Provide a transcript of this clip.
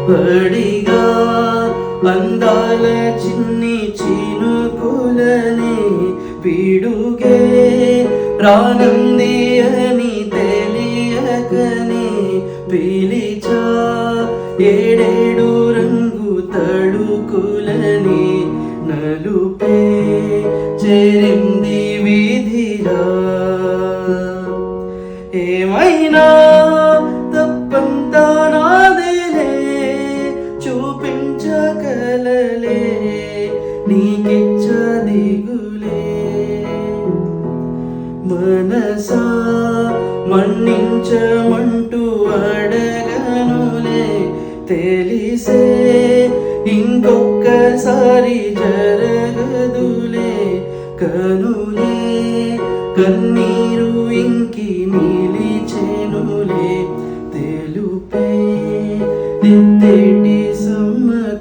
పడిగా అందాల చిన్ని చినుకులని పిడుగే రానంది అని తెలియకని పిలిచా ఏడేడు రంగు తడుకులని నలుపే చేరింది విధిరా ఏమైనా తప్పంతా నాదేలే చూపించగలలే నీకిచ్చ దిగులే మనసా మన్నించమంటూ అడగనులే తెలిసే ఇంకొక్కసారి జరగదులే కనులే కన్నీరు ఇంకి నిలిచెనులే తెలుపే నిత్తేటి సమ్మగా